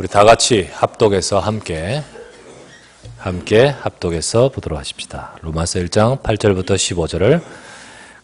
우리 다 같이 합독해서 함께 합독해서 보도록 하십시다. 로마서 1장 8절부터 15절을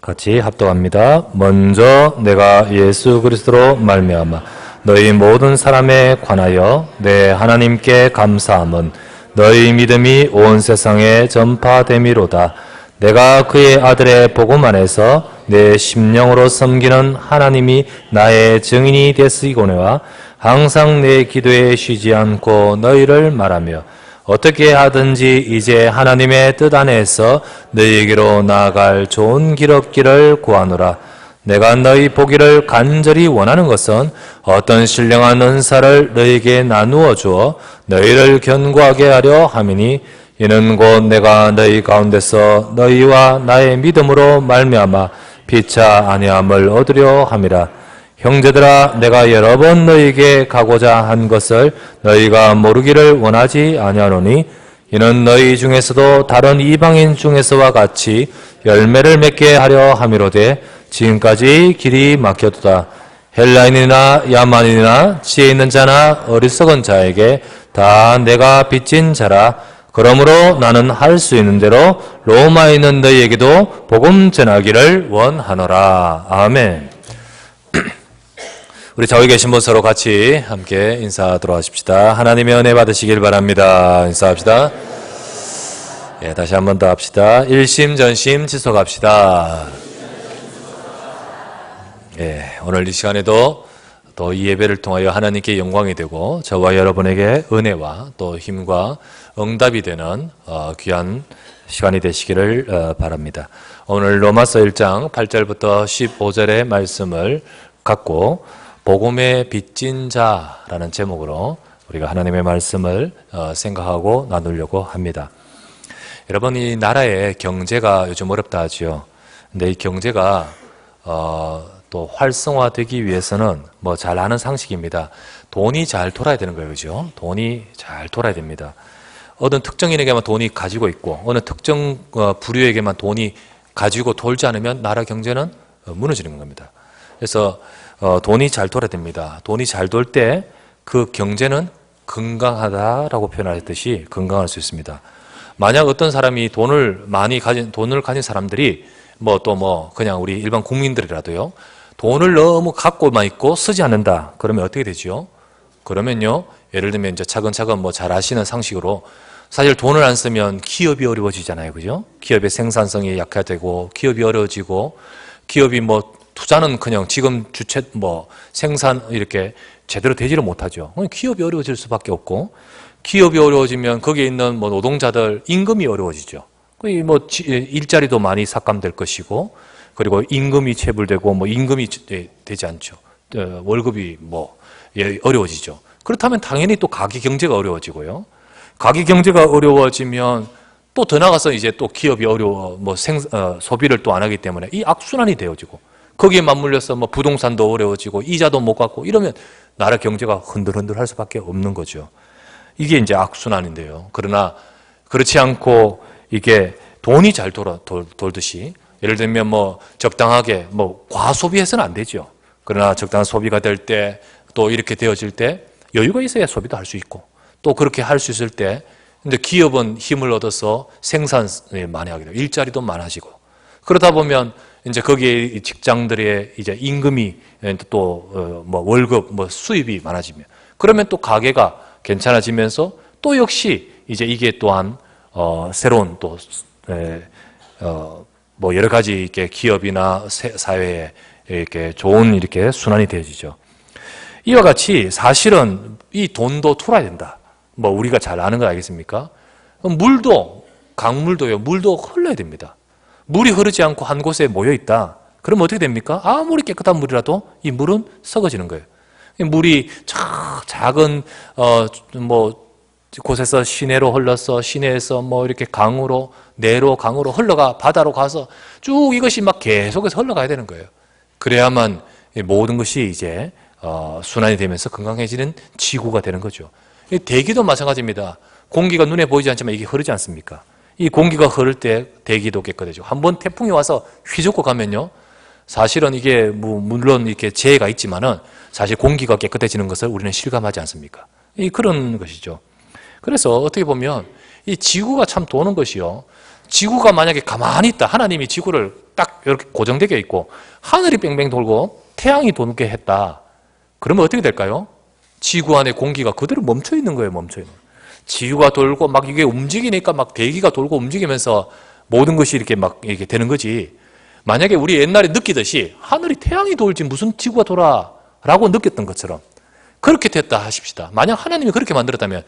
같이 합독합니다. 먼저 내가 예수 그리스도로 말미암아 너희 모든 사람에 관하여 내 하나님께 감사함은 너희 믿음이 온 세상에 전파됨이로다. 내가 그의 아들의 복음 안에서 내 심령으로 섬기는 하나님이 나의 증인이 됐으이거니와 항상 내 기도에 쉬지 않고 너희를 말하며 어떻게 하든지 이제 하나님의 뜻 안에서 너희에게로 나아갈 좋은 길 없기를 구하노라. 내가 너희 보기를 간절히 원하는 것은 어떤 신령한 은사를 너희에게 나누어 주어 너희를 견고하게 하려 함이니 이는 곧 내가 너희 가운데서 너희와 나의 믿음으로 말미암아 피차 아니함을 얻으려 함이라. 형제들아, 내가 여러 번 너희에게 가고자 한 것을 너희가 모르기를 원하지 아니하노니 이는 너희 중에서도 다른 이방인 중에서와 같이 열매를 맺게 하려 함이로되 지금까지 길이 막혀두다. 헬라인이나 야만인이나 지혜 있는 자나 어리석은 자에게 다 내가 빚진 자라. 그러므로 나는 할 수 있는 대로 로마에 있는 너희에게도 복음 전하기를 원하노라. 아멘. 우리 저기 계신 분 서로 같이 함께 인사하도록 하십시다. 하나님의 은혜 받으시길 바랍니다. 인사합시다. 예, 다시 한 번 더 합시다. 일심전심 지속합시다. 예, 오늘 이 시간에도 또 이 예배를 통하여 하나님께 영광이 되고 저와 여러분에게 은혜와 또 힘과 응답이 되는 귀한 시간이 되시기를 바랍니다. 오늘 로마서 1장 8절부터 15절의 말씀을 갖고 복음의 빚진 자라는 제목으로 우리가 하나님의 말씀을 생각하고 나누려고 합니다. 여러분, 이 나라의 경제가 요즘 어렵다 하지요. 근데 이 경제가 또 활성화되기 위해서는 뭐 잘 아는 상식입니다. 돈이 잘 돌아야 되는 거예요, 그죠? 돈이 잘 돌아야 됩니다. 어느 특정인에게만 돈이 가지고 있고 어느 특정 부류에게만 돈이 가지고 돌지 않으면 나라 경제는 무너지는 겁니다. 그래서 돈이 잘 돌아야 됩니다. 돈이 잘 돌 때 그 경제는 건강하다라고 표현하듯이 건강할 수 있습니다. 만약 어떤 사람이 돈을 가진 사람들이 그냥 우리 일반 국민들이라도요, 돈을 너무 갖고만 있고 쓰지 않는다. 그러면 어떻게 되죠? 그러면요, 예를 들면 이제 차근차근 잘 아시는 상식으로 사실 돈을 안 쓰면 기업이 어려워지잖아요. 그죠? 기업의 생산성이 약화되고 기업이 어려워지고 기업이 투자는 그냥 지금 생산 이렇게 제대로 되지를 못하죠. 기업이 어려워질 수밖에 없고 기업이 어려워지면 거기에 있는 노동자들 임금이 어려워지죠. 일자리도 많이 삭감될 것이고 그리고 임금이 체불되고 임금이 되지 않죠. 월급이 어려워지죠. 그렇다면 당연히 또 가계 경제가 어려워지고요. 가계 경제가 어려워지면 또 더 나가서 이제 또 기업이 소비를 또 안 하기 때문에 이 악순환이 되어지고 거기에 맞물려서 부동산도 어려워지고 이자도 못 갚고 이러면 나라 경제가 흔들흔들 할 수밖에 없는 거죠. 이게 이제 악순환인데요. 그러나 그렇지 않고 이게 돈이 잘 돌듯이 예를 들면 적당하게 과소비해서는 안 되죠. 그러나 적당한 소비가 될 때 또 이렇게 되어질 때 여유가 있어야 소비도 할 수 있고 또 그렇게 할 수 있을 때 근데 기업은 힘을 얻어서 생산을 많이 하게 돼요. 일자리도 많아지고 그러다 보면 이제 거기에 직장들의 이제 임금이 또 월급 수입이 많아지면 그러면 또 가게가 괜찮아지면서 또 역시 이제 이게 또한 새로운 또 여러 가지 이렇게 기업이나 사회에 이렇게 좋은 이렇게 순환이 되어지죠. 이와 같이 사실은 이 돈도 돌아야 된다. 우리가 잘 아는 거 알겠습니까? 강물도요. 물도 흘러야 됩니다. 물이 흐르지 않고 한 곳에 모여 있다. 그럼 어떻게 됩니까? 아무리 깨끗한 물이라도 이 물은 썩어지는 거예요. 물이 작은 곳에서 시내로 흘러서 시내에서 이렇게 강으로 흘러가 바다로 가서 쭉 이것이 계속해서 흘러가야 되는 거예요. 그래야만 모든 것이 이제 순환이 되면서 건강해지는 지구가 되는 거죠. 대기도 마찬가지입니다. 공기가 눈에 보이지 않지만 이게 흐르지 않습니까? 이 공기가 흐를 때 대기도 깨끗해지고 한번 태풍이 와서 휘젓고 가면요, 사실은 이게 물론 이렇게 재해가 있지만은 사실 공기가 깨끗해지는 것을 우리는 실감하지 않습니까? 그런 것이죠. 그래서 어떻게 보면 이 지구가 참 도는 것이요. 지구가 만약에 가만히 있다. 하나님이 지구를 딱 이렇게 고정되게 있고 하늘이 뺑뺑 돌고 태양이 돌게 했다. 그러면 어떻게 될까요? 지구 안에 공기가 그대로 멈춰 있는 거예요. 멈춰 있는. 지구가 돌고 막 이게 움직이니까 막 대기가 돌고 움직이면서 모든 것이 이렇게 막 이렇게 되는 거지. 만약에 우리 옛날에 느끼듯이 하늘이 태양이 돌지 무슨 지구가 돌아 라고 느꼈던 것처럼 그렇게 됐다 하십시다. 만약 하나님이 그렇게 만들었다면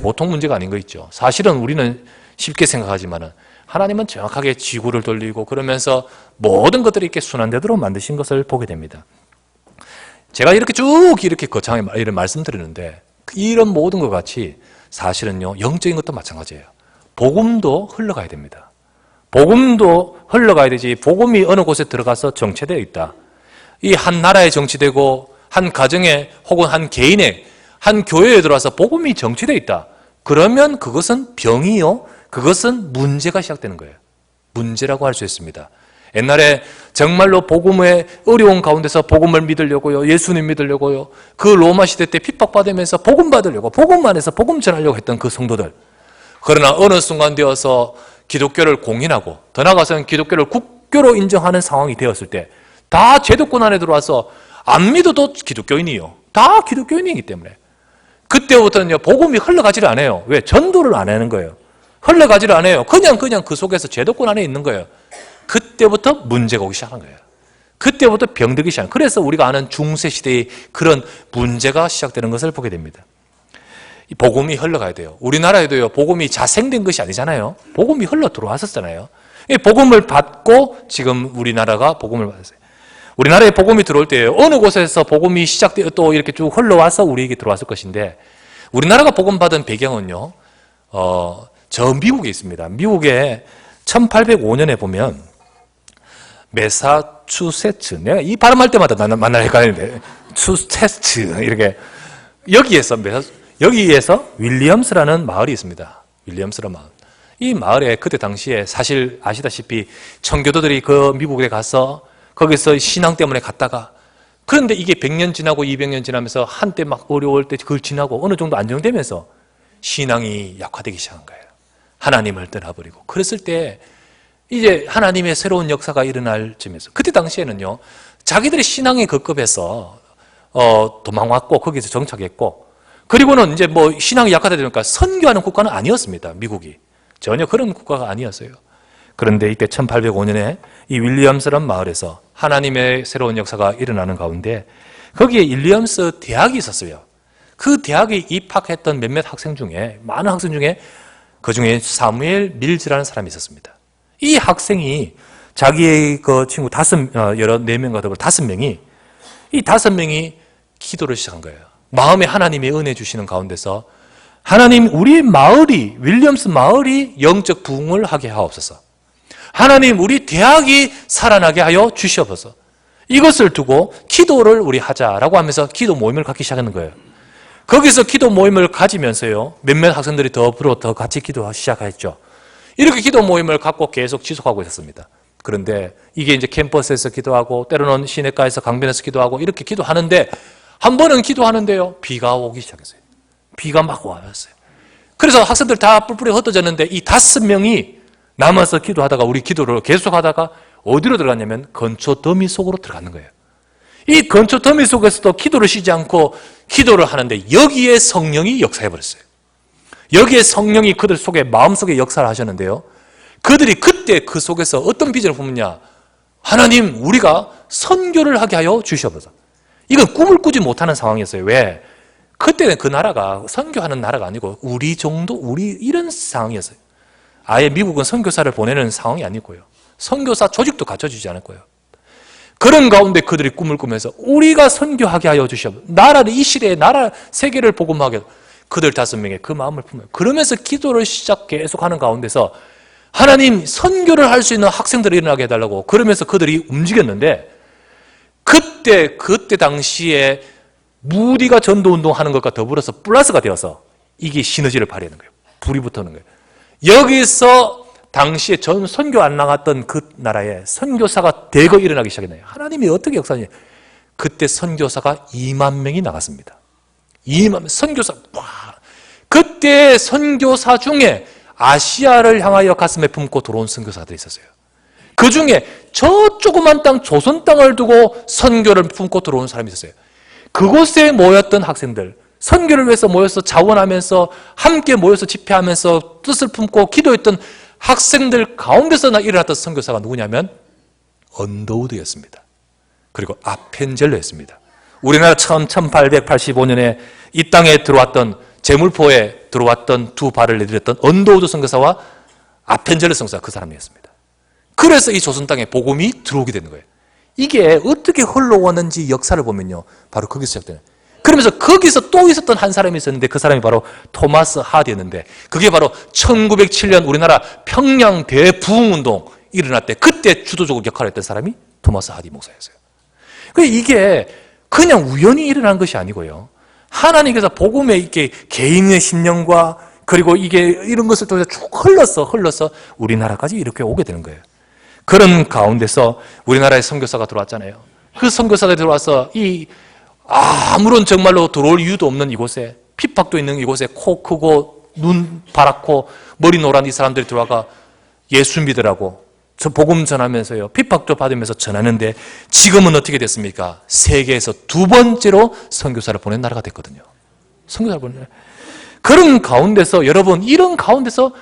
보통 문제가 아닌 거 있죠. 사실은 우리는 쉽게 생각하지만은 하나님은 정확하게 지구를 돌리고 그러면서 모든 것들이 이렇게 순환되도록 만드신 것을 보게 됩니다. 제가 이렇게 쭉 이렇게 거창하게 이런 말씀드리는데 이런 모든 것 같이 사실은요, 영적인 것도 마찬가지예요. 복음도 흘러가야 됩니다. 복음도 흘러가야 되지, 복음이 어느 곳에 들어가서 정체되어 있다. 이 한 나라에 정치되고, 한 가정에 혹은 한 개인의, 한 교회에 들어와서 복음이 정체되어 있다. 그러면 그것은 병이요, 그것은 문제가 시작되는 거예요. 문제라고 할 수 있습니다. 옛날에 정말로 복음의 어려운 가운데서 복음을 믿으려고요, 예수님 믿으려고요, 그 로마 시대 때 핍박받으면서 복음 받으려고, 복음만 해서 복음 전하려고 했던 그 성도들. 그러나 어느 순간 되어서 기독교를 공인하고 더 나아가서는 기독교를 국교로 인정하는 상황이 되었을 때 다 제도권 안에 들어와서 안 믿어도 기독교인이요. 다 기독교인이기 때문에 그때부터는요, 복음이 흘러가지를 않아요. 왜? 전도를 안 하는 거예요. 흘러가지를 않아요. 그냥 그 속에서 제도권 안에 있는 거예요. 그때부터 문제가 오기 시작한 거예요. 그때부터 병들기 시작한 거예요. 그래서 우리가 아는 중세시대의 그런 문제가 시작되는 것을 보게 됩니다. 이 복음이 흘러가야 돼요. 우리나라에도요, 복음이 자생된 것이 아니잖아요. 복음이 흘러 들어왔었잖아요. 이 복음을 받고 지금 우리나라가 복음을 받았어요. 우리나라에 복음이 들어올 때예요. 어느 곳에서 복음이 시작되어 또 이렇게 쭉 흘러와서 우리에게 들어왔을 것인데, 우리나라가 복음 받은 배경은요, 저 미국에 있습니다. 미국에 1805년에 보면 매사추세츠, 내가 이 발음할 때마다 만날 헷갈리는데 추세츠 이렇게 여기에서 윌리엄스라는 마을이 있습니다. 윌리엄스라는 마을. 이 마을에 그때 당시에 사실 아시다시피 청교도들이 그 미국에 가서 거기서 신앙 때문에 갔다가, 그런데 이게 100년 지나고 200년 지나면서 한때 막 어려울 때 그걸 지나고 어느 정도 안정되면서 신앙이 약화되기 시작한 거예요. 하나님을 떠나버리고. 그랬을 때 이제 하나님의 새로운 역사가 일어날 쯤에서, 그때 당시에는요, 자기들의 신앙에 급급해서 도망왔고 거기서 정착했고, 그리고는 이제 뭐 신앙이 약화되다 보니까 선교하는 국가는 아니었습니다. 미국이 전혀 그런 국가가 아니었어요. 그런데 이때 1805년에 이 윌리엄스라는 마을에서 하나님의 새로운 역사가 일어나는 가운데 거기에 윌리엄스 대학이 있었어요. 그 대학에 입학했던 몇몇 학생 중에, 많은 학생 중에 그 중에 사무엘 밀즈라는 사람이 있었습니다. 이 학생이 자기의 그 친구 여러 4명과 더불어 5명이, 이 5명이 기도를 시작한 거예요. 마음에 하나님의 은혜 주시는 가운데서 하나님, 우리 마을이, 윌리엄스 마을이 영적 부흥을 하게 하옵소서. 하나님, 우리 대학이 살아나게 하여 주시옵소서. 이것을 두고 기도를 우리 하자라고 하면서 기도 모임을 갖기 시작하는 거예요. 거기서 기도 모임을 가지면서요, 몇몇 학생들이 더 같이 기도하기 시작했죠. 이렇게 기도 모임을 갖고 계속 지속하고 있었습니다. 그런데 이게 이제 캠퍼스에서 기도하고 때로는 시내가에서 강변에서 기도하고 이렇게 기도하는데, 한 번은 기도하는데요, 비가 오기 시작했어요. 비가 막 왔어요. 그래서 학생들 다 뿔뿔이 흩어졌는데 이 5명이 남아서 기도하다가, 우리 기도를 계속하다가 어디로 들어갔냐면 건초 더미 속으로 들어가는 거예요. 이 건초 더미 속에서도 기도를 쉬지 않고 기도를 하는데 여기에 성령이 역사해버렸어요. 여기에 성령이 그들 속에, 마음속에 역사를 하셨는데요, 그들이 그때 그 속에서 어떤 비전을 품느냐, 하나님, 우리가 선교를 하게 하여 주시옵소서. 이건 꿈을 꾸지 못하는 상황이었어요. 왜? 그때는 그 나라가 선교하는 나라가 아니고 우리 이런 상황이었어요. 아예 미국은 선교사를 보내는 상황이 아니고요, 선교사 조직도 갖춰주지 않을 거예요. 그런 가운데 그들이 꿈을 꾸면서 우리가 선교하게 하여 주시옵소서. 이 시대에 나라 세계를 복음하게, 그들 5명의 그 마음을 품어요. 그러면서 기도를 계속하는 가운데서 하나님, 선교를 할 수 있는 학생들을 일어나게 해달라고, 그러면서 그들이 움직였는데, 그때 당시에 무디가 전도운동하는 것과 더불어서 플러스가 되어서 이게 시너지를 발휘하는 거예요. 불이 붙는 거예요. 여기서 당시에 전 선교 안 나갔던 그 나라에 선교사가 대거 일어나기 시작했나요? 하나님이 어떻게 역사하냐? 그때 선교사가 2만 명이 나갔습니다. 임하면 선교사, 와. 그때 선교사 중에 아시아를 향하여 가슴에 품고 들어온 선교사들이 있었어요. 그 중에 저 조그만 땅, 조선 땅을 두고 선교를 품고 들어온 사람이 있었어요. 그곳에 모였던 학생들, 선교를 위해서 모여서 자원하면서 함께 모여서 집회하면서 뜻을 품고 기도했던 학생들 가운데서 일어났던 선교사가 누구냐면 언더우드였습니다. 그리고 아펜젤러였습니다. 우리나라 처음 1885년에 이 땅에 들어왔던 제물포에 들어왔던 두 발을 내디뎠던 언더우드 선교사와 아펜젤러 선교사, 그 사람이었습니다. 그래서 이 조선 땅에 복음이 들어오게 되는 거예요. 이게 어떻게 흘러왔는지 역사를 보면요, 바로 거기서 시작되는 거예요. 그러면서 거기서 또 있었던 한 사람이 있었는데 그 사람이 바로 토마스 하디였는데, 그게 바로 1907년 우리나라 평양 대부흥운동 일어날 때 그때 주도적으로 역할을 했던 사람이 토마스 하디 목사였어요. 이게 그냥 우연히 일어난 것이 아니고요, 하나님께서 복음에 이렇게 개인의 심령과 그리고 이게 이런 것을 통해서 쭉 흘러서 우리나라까지 이렇게 오게 되는 거예요. 그런 가운데서 우리나라에 선교사가 들어왔잖아요. 그 선교사가 들어와서 이 아무런 정말로 들어올 이유도 없는 이곳에, 핍박도 있는 이곳에 코 크고 눈 파랗고 머리 노란 이 사람들이 들어와가 예수 믿으라고 저 복음 전하면서요, 핍박도 받으면서 전하는데 지금은 어떻게 됐습니까? 세계에서 두 번째로 선교사를 보낸 나라가 됐거든요. 선교사를 보낸. 그런 가운데서 여러분, 이런 가운데서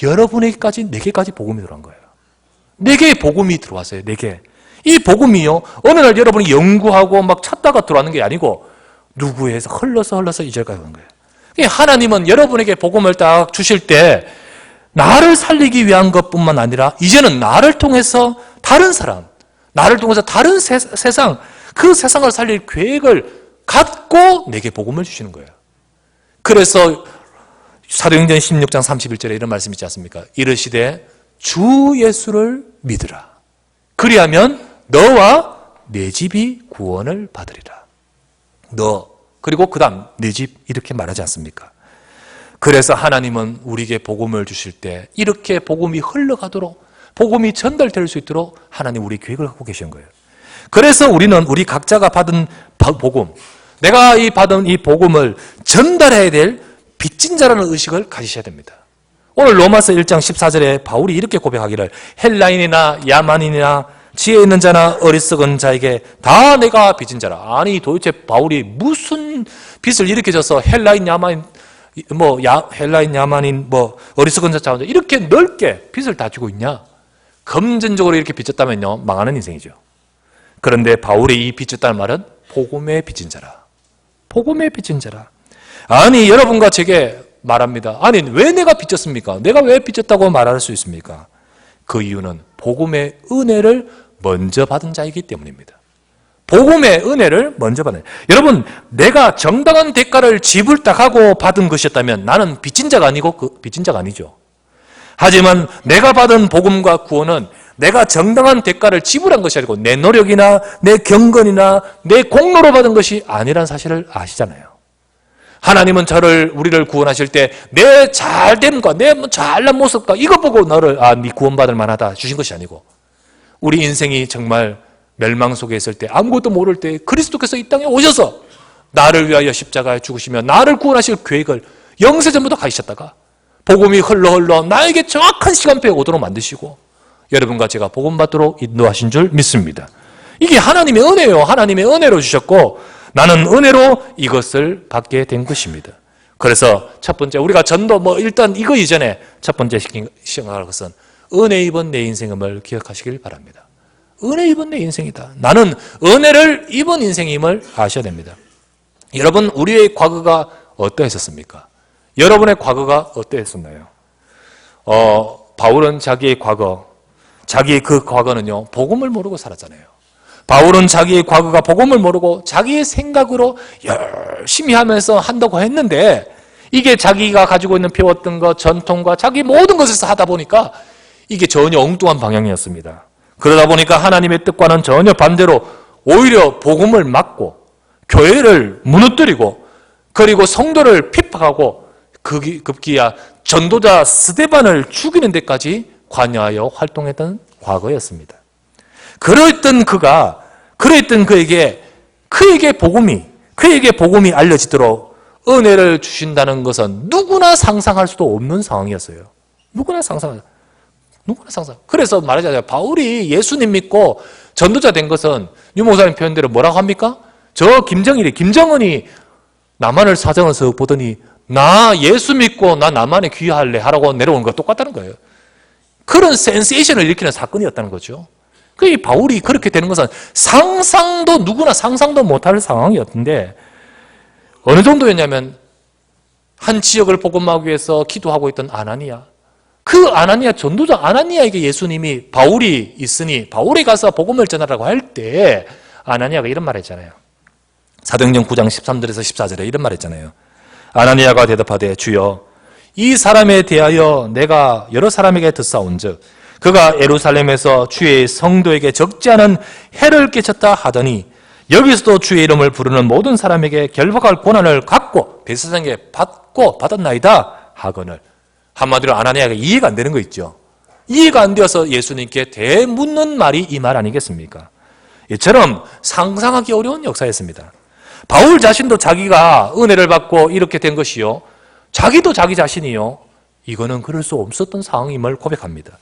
여러분에게까지, 내게까지 복음이 들어간 거예요. 네 개의 복음이 들어왔어요. 네 개. 이 복음이요, 어느 날 여러분이 연구하고 막 찾다가 들어왔는 게 아니고 누구에서 흘러서 이제까지 온 거예요. 하나님은 여러분에게 복음을 딱 주실 때 나를 살리기 위한 것뿐만 아니라 이제는 나를 통해서 다른 사람, 나를 통해서 다른 세상, 그 세상을 살릴 계획을 갖고 내게 복음을 주시는 거예요. 그래서 사도행전 16장 31절에 이런 말씀이 있지 않습니까? 이르시되 주 예수를 믿으라. 그리하면 너와 내 집이 구원을 받으리라. 너, 그리고 그 다음 내 집, 이렇게 말하지 않습니까? 그래서 하나님은 우리에게 복음을 주실 때 이렇게 복음이 흘러가도록, 복음이 전달될 수 있도록 하나님 우리 계획을 갖고 계신 거예요. 그래서 우리는 우리 각자가 받은 복음, 내가 받은 이 복음을 전달해야 될 빚진 자라는 의식을 가지셔야 됩니다. 오늘 로마서 1장 14절에 바울이 이렇게 고백하기를, 헬라인이나 야만인이나 지혜 있는 자나 어리석은 자에게 다 내가 빚진 자라. 아니 도대체 바울이 무슨 빚을 이렇게 져서 헬라인, 야만인, 헬라인, 야만인, 어리석은 자, 이렇게 넓게 빚을 다 지고 있냐? 금전적으로 이렇게 빚졌다면요, 망하는 인생이죠. 그런데 바울이 이 빚졌다는 말은 복음에 빚진 자라. 복음에 빚진 자라. 아니 여러분과 제게 말합니다. 아니 왜 내가 빚졌습니까? 내가 왜 빚졌다고 말할 수 있습니까? 그 이유는 복음의 은혜를 먼저 받은 자이기 때문입니다. 복음의 은혜를 먼저 받는. 여러분, 내가 정당한 대가를 지불하고 받은 것이었다면 나는 빚진 자가 아니고 빚진 자가 아니죠. 하지만 내가 받은 복음과 구원은 내가 정당한 대가를 지불한 것이 아니고 내 노력이나 내 경건이나 내 공로로 받은 것이 아니라는 사실을 아시잖아요. 하나님은 우리를 구원하실 때 내 잘됨과 내 잘난 모습과 이거 보고 너를 네 구원받을 만하다 주신 것이 아니고, 우리 인생이 정말 멸망 속에 있을 때, 아무것도 모를 때 그리스도께서 이 땅에 오셔서 나를 위하여 십자가에 죽으시며 나를 구원하실 계획을 영세전부터 가지셨다가 복음이 흘러 나에게 정확한 시간표에 오도록 만드시고 여러분과 제가 복음 받도록 인도하신 줄 믿습니다. 이게 하나님의 은혜예요. 하나님의 은혜로 주셨고 나는 은혜로 이것을 받게 된 것입니다. 그래서 첫 번째, 우리가 전도 일단 이거 이전에 첫 번째 시행할 것은 은혜 입은 내 인생임을 기억하시길 바랍니다. 은혜 입은 내 인생이다. 나는 은혜를 입은 인생임을 아셔야 됩니다. 여러분, 우리의 과거가 어떠했었습니까? 여러분의 과거가 어떠했었나요? 바울은 자기의 그 과거는요, 복음을 모르고 살았잖아요. 바울은 자기의 과거가 복음을 모르고 자기의 생각으로 열심히 하면서 한다고 했는데, 이게 자기가 가지고 있는 배웠던 것, 전통과 자기 모든 것에서 하다 보니까 이게 전혀 엉뚱한 방향이었습니다. 그러다 보니까 하나님의 뜻과는 전혀 반대로 오히려 복음을 막고 교회를 무너뜨리고 그리고 성도를 핍박하고 급기야 전도자 스데반을 죽이는 데까지 관여하여 활동했던 과거였습니다. 그랬던 그에게 복음이 알려지도록 은혜를 주신다는 것은 누구나 상상할 수도 없는 상황이었어요. 누구나 상상. 그래서 말하자면 바울이 예수님 믿고 전도자 된 것은 유 목사님 표현대로 뭐라고 합니까? 저 김정은이 남한을 사정을 서 보더니 나 예수 믿고 나 남한에 귀화할래 하라고 내려오는 거 똑같다는 거예요. 그런 센세이션을 일으키는 사건이었다는 거죠. 그 바울이 그렇게 되는 것은 누구나 상상도 못할 상황이었는데 어느 정도였냐면 한 지역을 복음하기 위해서 기도하고 있던 아나니아, 그 아나니아 전도자 아나니아에게 예수님이 바울이 있으니 바울이 가서 복음을 전하라고 할 때 아나니아가 이런 말 했잖아요. 사도행전 9장 13절에서 14절에 이런 말 했잖아요. 아나니아가 대답하되 주여 이 사람에 대하여 내가 여러 사람에게 듣사온즉 그가 예루살렘에서 주의 성도에게 적지 않은 해를 끼쳤다 하더니 여기서도 주의 이름을 부르는 모든 사람에게 결박할 권한을 갖고 백성에게 받았나이다 하거늘. 한마디로 아나니아가 이해가 안 되는 거 있죠. 이해가 안 되어서 예수님께 대묻는 말이 이 말 아니겠습니까? 이처럼 상상하기 어려운 역사였습니다. 바울 자신도 자기가 은혜를 받고 이렇게 된 것이요, 자기도 자기 자신이요, 이거는 그럴 수 없었던 상황임을 고백합니다.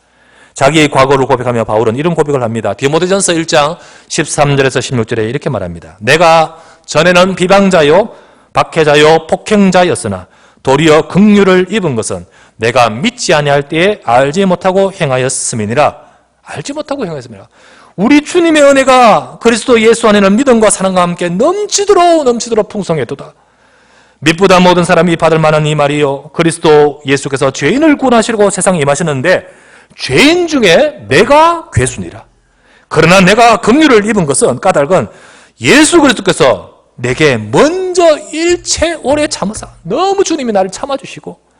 자기의 과거를 고백하며 바울은 이런 고백을 합니다. 디모데전서 1장 13절에서 16절에 이렇게 말합니다. 내가 전에는 비방자요 박해자요 폭행자였으나 도리어 긍휼을 입은 것은 내가 믿지 아니할 때에 알지 못하고 행하였음이니라. 알지 못하고 행하였음이니라. 우리 주님의 은혜가 그리스도 예수 안에는 믿음과 사랑과 함께 넘치도록 풍성했도다. 믿보다 모든 사람이 받을 만한 이 말이요, 그리스도 예수께서 죄인을 구원하시려고 세상에 임하셨는데 죄인 중에 내가 괴순이라. 그러나 내가 긍휼을 입은 것은 까닭은 예수 그리스도께서 내게 먼저 일체 오래 참으사, 너무 주님이 나를 참아주시고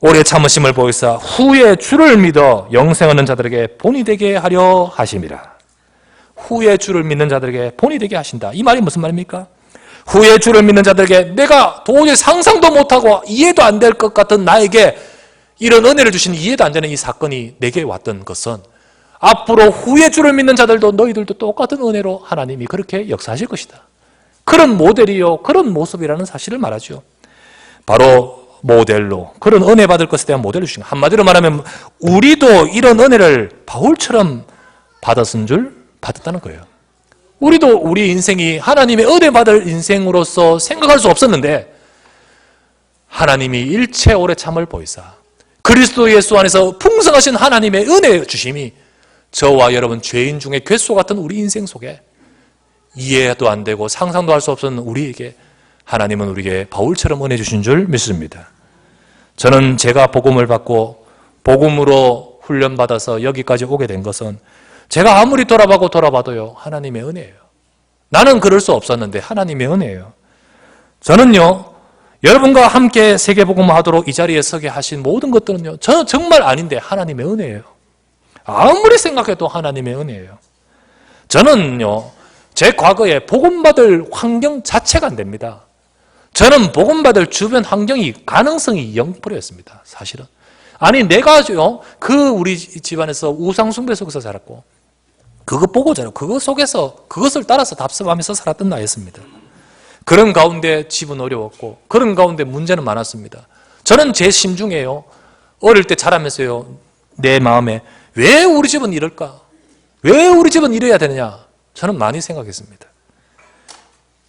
오래 참으심을 보이사 후에 주를 믿어 영생 얻는 자들에게 본이 되게 하려 하심이라. 후에 주를 믿는 자들에게 본이 되게 하신다. 이 말이 무슨 말입니까? 후에 주를 믿는 자들에게 내가 도저히 상상도 못하고 이해도 안 될 것 같은 나에게 이런 은혜를 주신 이해도 안 되는 이 사건이 내게 왔던 것은 앞으로 후에 주를 믿는 자들도 너희들도 똑같은 은혜로 하나님이 그렇게 역사하실 것이다. 그런 모델이요, 그런 모습이라는 사실을 말하죠. 바로 모델로, 그런 은혜 받을 것에 대한 모델을 주신, 한마디로 말하면 우리도 이런 은혜를 바울처럼 받았다는 거예요. 우리도 우리 인생이 하나님의 은혜 받을 인생으로서 생각할 수 없었는데 하나님이 일체 오래 참을 보이사 그리스도 예수 안에서 풍성하신 하나님의 은혜 주심이 저와 여러분 죄인 중에 괴수 같은 우리 인생 속에 이해도 안 되고 상상도 할 수 없었는 우리에게 하나님은 우리에게 바울처럼 은혜 주신 줄 믿습니다. 저는 제가 복음을 받고 복음으로 훈련받아서 여기까지 오게 된 것은 제가 아무리 돌아봐도요, 하나님의 은혜예요. 나는 그럴 수 없었는데 하나님의 은혜예요. 저는요, 여러분과 함께 세계복음을 하도록 이 자리에 서게 하신 모든 것들은요, 저는 정말 아닌데 하나님의 은혜예요. 아무리 생각해도 하나님의 은혜예요. 저는요, 제 과거에 복음받을 환경 자체가 안 됩니다. 저는 복음받을 주변 환경이 가능성이 0%였습니다. 사실은. 아니 내가요, 우리 집안에서 우상숭배 속에서 자랐고 그거 보고 자랐고 그거 속에서 그것을 따라서 답습하면서 살았던 나이였습니다. 그런 가운데 집은 어려웠고 그런 가운데 문제는 많았습니다. 저는 제 심중에요, 어릴 때 자라면서요, 내 마음에 왜 우리 집은 이럴까? 왜 우리 집은 이래야 되느냐? 저는 많이 생각했습니다.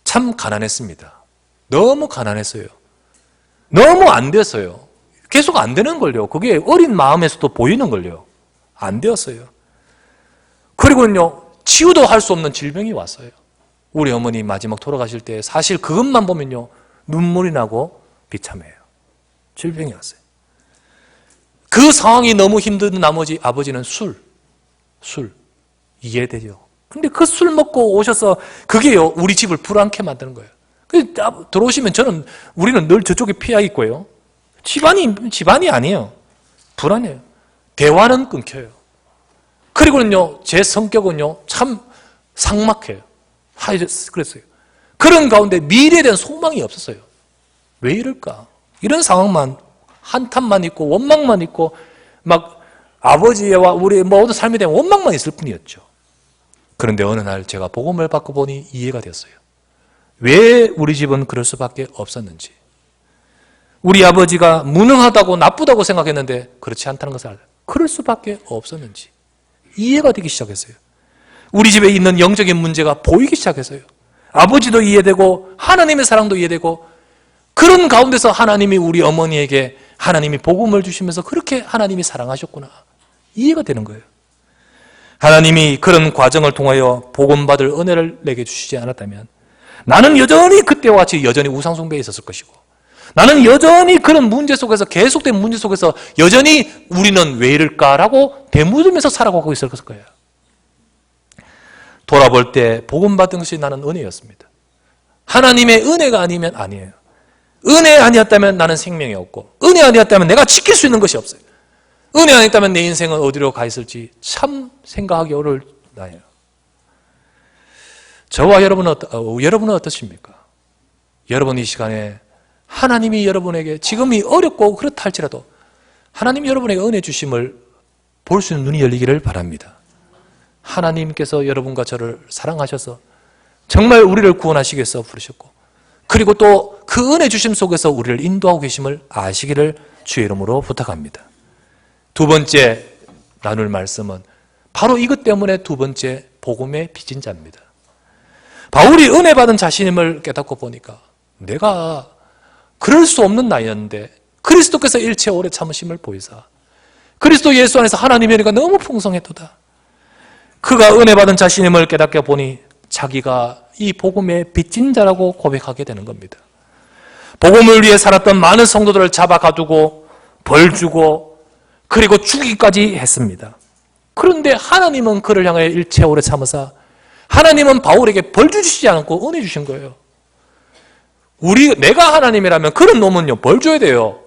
참 가난했습니다. 너무 가난했어요. 너무 안 됐어요. 계속 안 되는 걸요. 그게 어린 마음에서도 보이는 걸요. 안 되었어요. 그리고는요, 치유도 할 수 없는 질병이 왔어요. 우리 어머니 마지막 돌아가실 때 사실 그것만 보면요, 눈물이 나고 비참해요. 질병이 왔어요. 그 상황이 너무 힘든 나머지 아버지는 술 이해되죠. 근데 그 술 먹고 오셔서 그게요, 우리 집을 불안케 만드는 거예요. 들어오시면 우리는 늘 저쪽에 피해 있고요. 집안이 아니에요. 불안해요. 대화는 끊겨요. 그리고는요, 제 성격은요, 참 삭막해요. 그랬어요. 그런 가운데 미래에 대한 소망이 없었어요. 왜 이럴까? 이런 상황만, 한탄만 있고, 원망만 있고, 막 아버지와 우리 모든 삶에 대한 원망만 있을 뿐이었죠. 그런데 어느 날 제가 복음을 받고 보니 이해가 됐어요. 왜 우리 집은 그럴 수밖에 없었는지, 우리 아버지가 무능하다고 나쁘다고 생각했는데 그렇지 않다는 것을 알아요. 그럴 수밖에 없었는지 이해가 되기 시작했어요. 우리 집에 있는 영적인 문제가 보이기 시작했어요. 아버지도 이해되고 하나님의 사랑도 이해되고, 그런 가운데서 하나님이 우리 어머니에게 하나님이 복음을 주시면서 그렇게 하나님이 사랑하셨구나 이해가 되는 거예요. 하나님이 그런 과정을 통하여 복음받을 은혜를 내게 주시지 않았다면 나는 여전히 그때와 같이 여전히 우상숭배에 있었을 것이고, 나는 여전히 그런 문제 속에서, 계속된 문제 속에서 여전히 우리는 왜 이럴까라고 되묻으면서 살아가고 있을 거예요. 돌아볼 때 복음받은 것이 나는 은혜였습니다. 하나님의 은혜가 아니면 아니에요. 은혜 아니었다면 나는 생명이 없고, 은혜 아니었다면 내가 지킬 수 있는 것이 없어요. 은혜 아니었다면 내 인생은 어디로 가 있을지 참 생각하기 어려울 나예요. 저와 여러분은 어떠십니까? 여러분 이 시간에 하나님이 여러분에게 지금이 어렵고 그렇다 할지라도 하나님이 여러분에게 은혜 주심을 볼 수 있는 눈이 열리기를 바랍니다. 하나님께서 여러분과 저를 사랑하셔서 정말 우리를 구원하시기 위해서 부르셨고, 그리고 또 그 은혜 주심 속에서 우리를 인도하고 계심을 아시기를 주의 이름으로 부탁합니다. 두 번째 나눌 말씀은 바로 이것 때문에 두 번째 복음의 빚진 자입니다. 바울이 은혜 받은 자신임을 깨닫고 보니까 내가 그럴 수 없는 나이였는데 그리스도께서 일체 오래 참으심을 보이사 그리스도 예수 안에서 하나님의 은혜가 너무 풍성했도다. 그가 은혜 받은 자신임을 깨닫게 보니 자기가 이 복음의 빚진 자라고 고백하게 되는 겁니다. 복음을 위해 살았던 많은 성도들을 잡아 가두고 벌 주고 그리고 죽이기까지 했습니다. 그런데 하나님은 그를 향해 일체 오래 참으사 하나님은 바울에게 벌 주시지 않고 은혜 주신 거예요. 내가 하나님이라면 그런 놈은요 벌 줘야 돼요.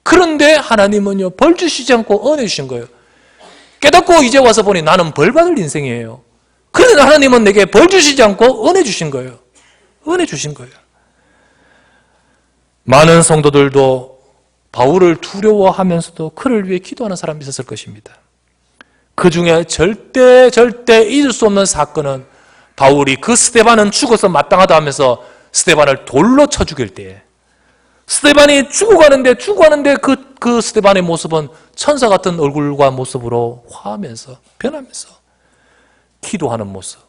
그런데 하나님은요 벌 주시지 않고 은혜 주신 거예요. 깨닫고 이제 와서 보니 나는 벌 받을 인생이에요. 그런데 하나님은 내게 벌 주시지 않고 은혜 주신 거예요. 은혜 주신 거예요. 많은 성도들도 바울을 두려워하면서도 그를 위해 기도하는 사람이 있었을 것입니다. 그 중에 절대 잊을 수 없는 사건은 바울이 그 스데반은 죽어서 마땅하다 하면서 스데반을 돌로 쳐 죽일 때에, 스데반이 죽어가는데 그 스데반의 모습은 천사 같은 얼굴과 모습으로 화하면서 변하면서 기도하는 모습,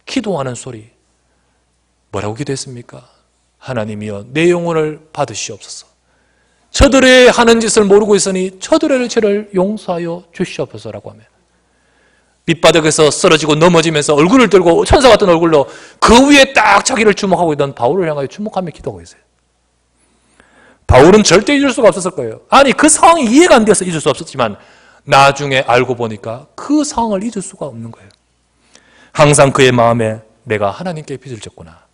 기도하는 소리, 뭐라고 기도했습니까? 하나님이여 내 영혼을 받으시옵소서. 저들의 하는 짓을 모르고 있으니 저들의 죄를 용서하여 주시옵소서라고 하면, 밑바닥에서 쓰러지고 넘어지면서 얼굴을 들고 천사 같은 얼굴로 그 위에 딱 자기를 주목하고 있던 바울을 향하여 주목하며 기도하고 있어요. 바울은 절대 잊을 수가 없었을 거예요. 아니 그 상황이 이해가 안 돼서 잊을 수 없었지만 나중에 알고 보니까 그 상황을 잊을 수가 없는 거예요. 항상 그의 마음에 내가 하나님께 빚을 졌구나,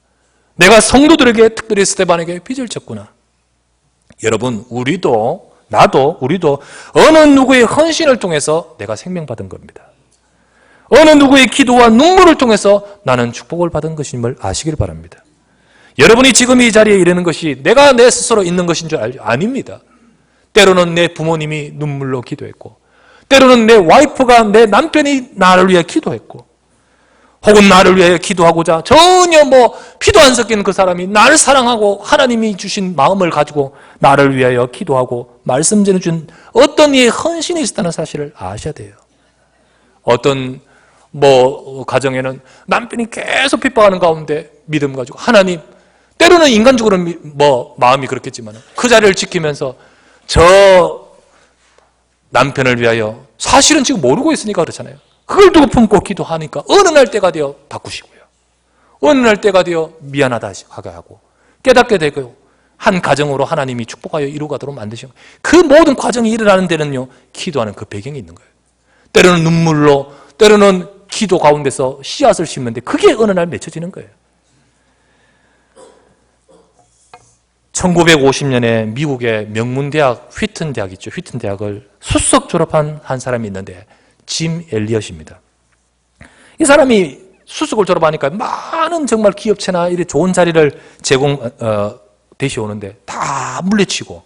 내가 성도들에게 특별히 스데반에게 빚을 졌구나. 여러분 우리도 어느 누구의 헌신을 통해서 내가 생명받은 겁니다. 어느 누구의 기도와 눈물을 통해서 나는 축복을 받은 것임을 아시길 바랍니다. 여러분이 지금 이 자리에 이르는 것이 내가 내 스스로 있는 것인 줄 알죠? 아닙니다. 때로는 내 부모님이 눈물로 기도했고, 때로는 내 와이프가, 내 남편이 나를 위해 기도했고, 혹은 나를 위해 기도하고자 전혀 피도 안 섞이는 그 사람이 나를 사랑하고 하나님이 주신 마음을 가지고 나를 위하여 기도하고 말씀 전해준 어떤 이의 헌신이 있었다는 사실을 아셔야 돼요. 어떤 가정에는 남편이 계속 핍박하는 가운데 믿음 가지고 하나님, 때로는 인간적으로 마음이 그렇겠지만 그 자리를 지키면서 저 남편을 위하여, 사실은 지금 모르고 있으니까 그렇잖아요. 그걸 두고 품고 기도하니까 어느 날 때가 되어 바꾸시고요, 어느 날 때가 되어 미안하다 하게 하고 깨닫게 되고 한 가정으로 하나님이 축복하여 이루가도록 만드시고, 그 모든 과정이 일어나는 데는요 기도하는 그 배경이 있는 거예요. 때로는 눈물로, 때로는 기도 가운데서 씨앗을 심는데 그게 어느 날 맺혀지는 거예요. 1950년에 미국의 명문대학 휘튼 대학 있죠. 휘튼 대학을 수석 졸업한 한 사람이 있는데 짐 엘리엇입니다. 이 사람이 수석을 졸업하니까 많은 정말 기업체나 이런 좋은 자리를 대시 오는데 다 물리치고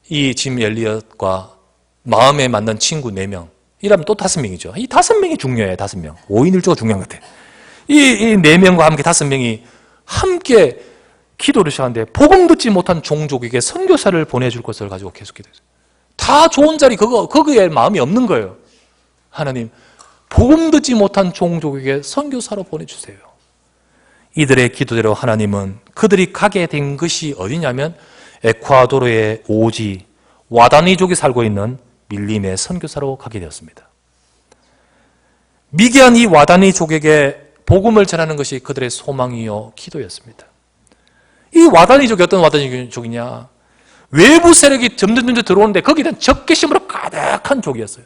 이 짐 엘리엇과 마음에 맞는 친구 4명, 이라면 또 5명이죠. 이 5명이 중요해요. 5명. 5인 1조가 중요한 것 같아요. 이 4명과 함께 5명이 함께 기도를 시작하는데 복음 듣지 못한 종족에게 선교사를 보내줄 것을 가지고 계속 기도했어요. 다 좋은 자리 거기에 마음이 없는 거예요. 하나님, 복음 듣지 못한 종족에게 선교사로 보내주세요. 이들의 기도대로 하나님은 그들이 가게 된 것이 어디냐면 에콰도르의 오지 와다니족이 살고 있는 밀림의 선교사로 가게 되었습니다. 미개한 이 와다니족에게 복음을 전하는 것이 그들의 소망이요 기도였습니다. 이 와다니족이 어떤 와다니족이냐? 외부 세력이 점점 들어오는데 거기에 대한 적개심으로 가득한 족이었어요.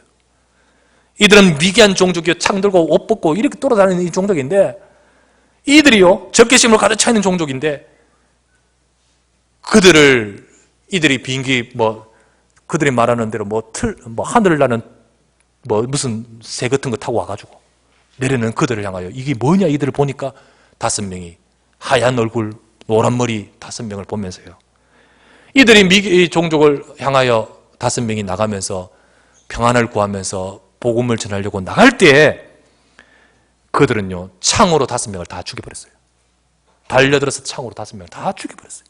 이들은 미개한 종족이요, 창 들고 옷 벗고 이렇게 돌아다니는 이 종족인데, 이들이요 적개심으로 가득 차 있는 종족인데, 이들이 비행기 그들이 말하는 대로 하늘을 나는 무슨 새 같은 거 타고 와가지고 내려는 그들을 향하여 이게 뭐냐 이들을 보니까 5명이 하얀 얼굴 노란 머리 5명을 보면서요, 이들이 이 종족을 향하여 5명이 나가면서 평안을 구하면서 복음을 전하려고 나갈 때에 그들은요 창으로 5명을 다 죽여버렸어요. 달려들어서 창으로 5명을 다 죽여버렸어요.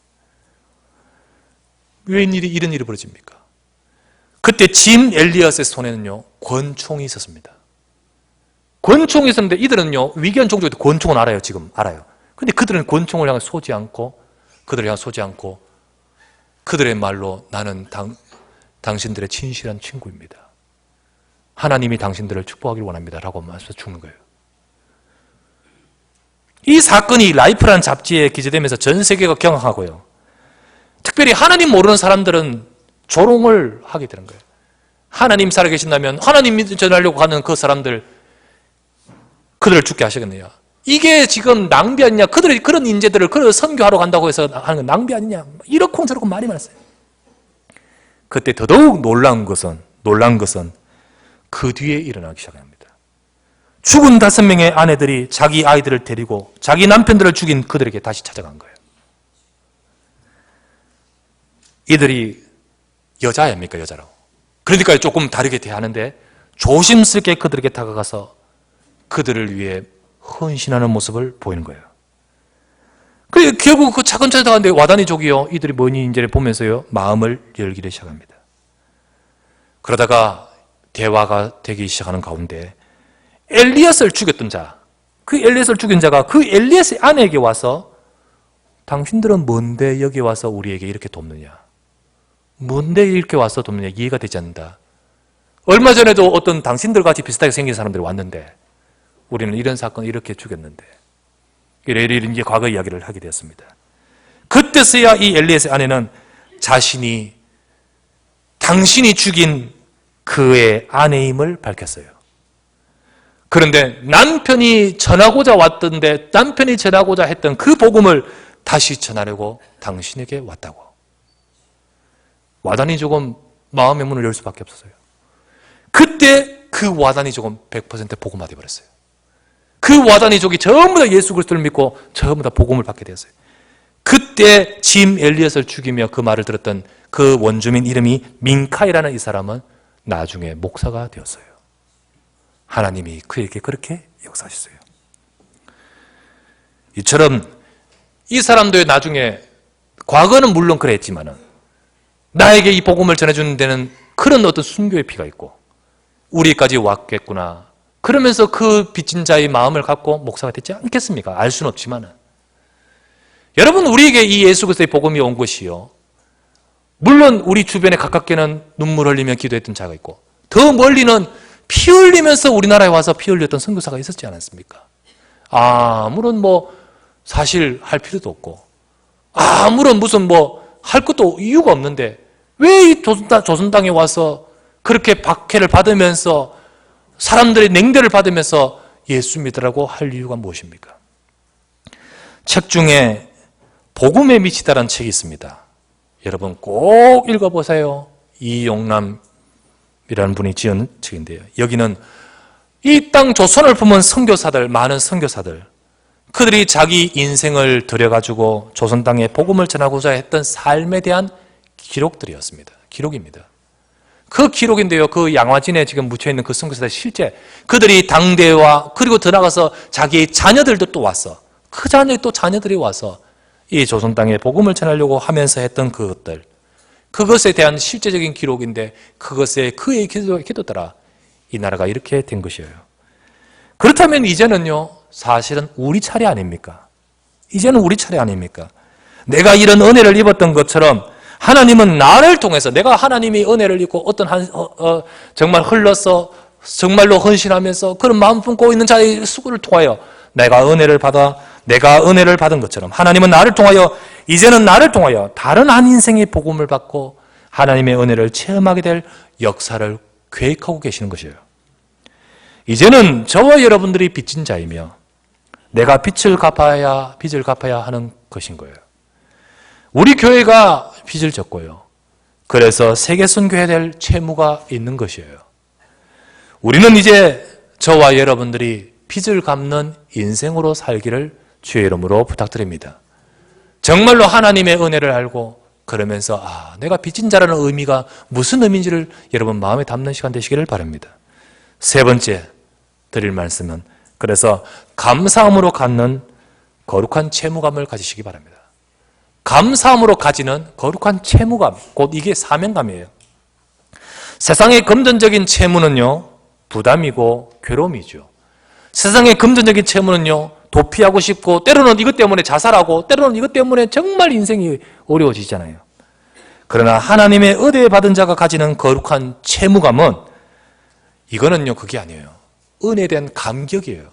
왜 이런 일이 벌어집니까? 그때 짐 엘리엇의 손에는요 권총이 있었습니다. 권총이 있었는데 이들은요 위기한 종족인데 권총은 알아요. 지금 알아요. 근데 그들은 권총을 향해 쏘지 않고 그들의 말로 나는 당신들의 진실한 친구입니다. 하나님이 당신들을 축복하기를 원합니다 라고 말해서 죽는 거예요. 이 사건이 라이프라는 잡지에 기재되면서 전 세계가 경악하고요, 특별히 하나님 모르는 사람들은 조롱을 하게 되는 거예요. 하나님 살아계신다면 하나님 전하려고 하는 그 사람들, 그들을 죽게 하시겠느냐, 이게 지금 낭비 아니냐, 그들이 그런 인재들을 선교하러 간다고 해서 하는 건 낭비 아니냐, 이렇고 저렇고 말이 많았어요. 그때 더더욱 놀라운 것은 그 뒤에 일어나기 시작합니다. 죽은 5명의 아내들이 자기 아이들을 데리고 자기 남편들을 죽인 그들에게 다시 찾아간 거예요. 이들이 여자 아닙니까? 여자라고. 그러니까 조금 다르게 대하는데 조심스럽게 그들에게 다가가서 그들을 위해 헌신하는 모습을 보이는 거예요. 그래 결국 그 차근차근 다가는데 와다니족이요, 이들이 뭐니 인제를 보면서요 마음을 열기를 시작합니다. 그러다가 대화가 되기 시작하는 가운데 엘리엇을 죽였던 자, 그 엘리엇을 죽인 자가 그 엘리엇의 아내에게 와서 당신들은 뭔데 여기 와서 우리에게 이렇게 돕느냐, 뭔데 이렇게 와서 돕느냐, 이해가 되지 않는다. 얼마 전에도 어떤 당신들같이 비슷하게 생긴 사람들이 왔는데 우리는 이런 사건 이렇게 죽였는데, 이런 이제 과거 이야기를 하게 되었습니다. 그때서야 이 엘리엇의 아내는 당신이 죽인 그의 아내임을 밝혔어요. 그런데 남편이 전하고자 했던 그 복음을 다시 전하려고 당신에게 왔다고. 와다니족은 마음의 문을 열 수밖에 없었어요. 그때 그 와다니족은 100% 복음화 되어버렸어요. 그 와다니족이 전부 다 예수 그리스도를 믿고 전부 다 복음을 받게 되었어요. 그때 짐 엘리엇을 죽이며 그 말을 들었던 그 원주민 이름이 민카이라는 이 사람은 나중에 목사가 되었어요. 하나님이 그에게 그렇게 역사하셨어요. 이처럼 이 사람도 나중에, 과거는 물론 그랬지만은 나에게 이 복음을 전해주는 데는 그런 어떤 순교의 피가 있고 우리까지 왔겠구나, 그러면서 그 빚진 자의 마음을 갖고 목사가 됐지 않겠습니까? 알 수는 없지만은, 여러분, 우리에게 이 예수 그리스도의 복음이 온 것이요, 물론 우리 주변에 가깝게는 눈물 흘리며 기도했던 자가 있고 더 멀리는 피 흘리면서 우리나라에 와서 피 흘렸던 선교사가 있었지 않았습니까? 아무런 사실 할 필요도 없고 아무런 할 것도 이유가 없는데 왜 이 조선 땅에 와서 그렇게 박해를 받으면서 사람들의 냉대를 받으면서 예수 믿으라고 할 이유가 무엇입니까? 책 중에 복음에 미치다라는 책이 있습니다. 여러분 꼭 읽어보세요. 이용남이라는 분이 지은 책인데요, 여기는 이 땅 조선을 품은 많은 선교사들, 그들이 자기 인생을 들여가지고 조선 땅에 복음을 전하고자 했던 삶에 대한 기록들이었습니다. 기록입니다. 그 기록인데요, 그 양화진에 지금 묻혀있는 그 선교사들, 실제 그들이 당대와 그리고 더 나가서 자기의 자녀들도 또 왔어 그 자녀 또 자녀들이 와서 이 조선 땅에 복음을 전하려고 하면서 했던 그것들, 그것에 대한 실제적인 기록인데 그것에 그의 기도 따라 이 나라가 이렇게 된 것이에요. 그렇다면 이제는요, 사실은 우리 차례 아닙니까? 이제는 우리 차례 아닙니까? 내가 이런 은혜를 입었던 것처럼 하나님은 나를 통해서, 내가 하나님이 은혜를 입고 정말 흘러서 정말로 헌신하면서 그런 마음 품고 있는 자의 수고를 통하여 내가 은혜를 받은 것처럼 하나님은 나를 통하여, 이제는 나를 통하여 다른 한 인생의 복음을 받고 하나님의 은혜를 체험하게 될 역사를 계획하고 계시는 것이에요. 이제는 저와 여러분들이 빚진 자이며 내가 빚을 갚아야 하는 것인 거예요. 우리 교회가 빚을 졌고요. 그래서 세계선교해야 될 채무가 있는 것이에요. 우리는 이제 저와 여러분들이 빚을 갚는 인생으로 살기를 주의 이름으로 부탁드립니다. 정말로 하나님의 은혜를 알고 그러면서 내가 빚진 자라는 의미가 무슨 의미인지를 여러분 마음에 담는 시간 되시기를 바랍니다. 세 번째 드릴 말씀은, 그래서 감사함으로 갖는 거룩한 채무감을 가지시기 바랍니다. 감사함으로 가지는 거룩한 채무감, 곧 이게 사명감이에요. 세상의 금전적인 채무는요, 부담이고 괴로움이죠. 세상의 금전적인 채무는요, 도피하고 싶고 때로는 이것 때문에 자살하고 때로는 이것 때문에 정말 인생이 어려워지잖아요. 그러나 하나님의 은혜 받은 자가 가지는 거룩한 채무감은, 이거는요, 그게 아니에요. 은혜에 대한 감격이에요.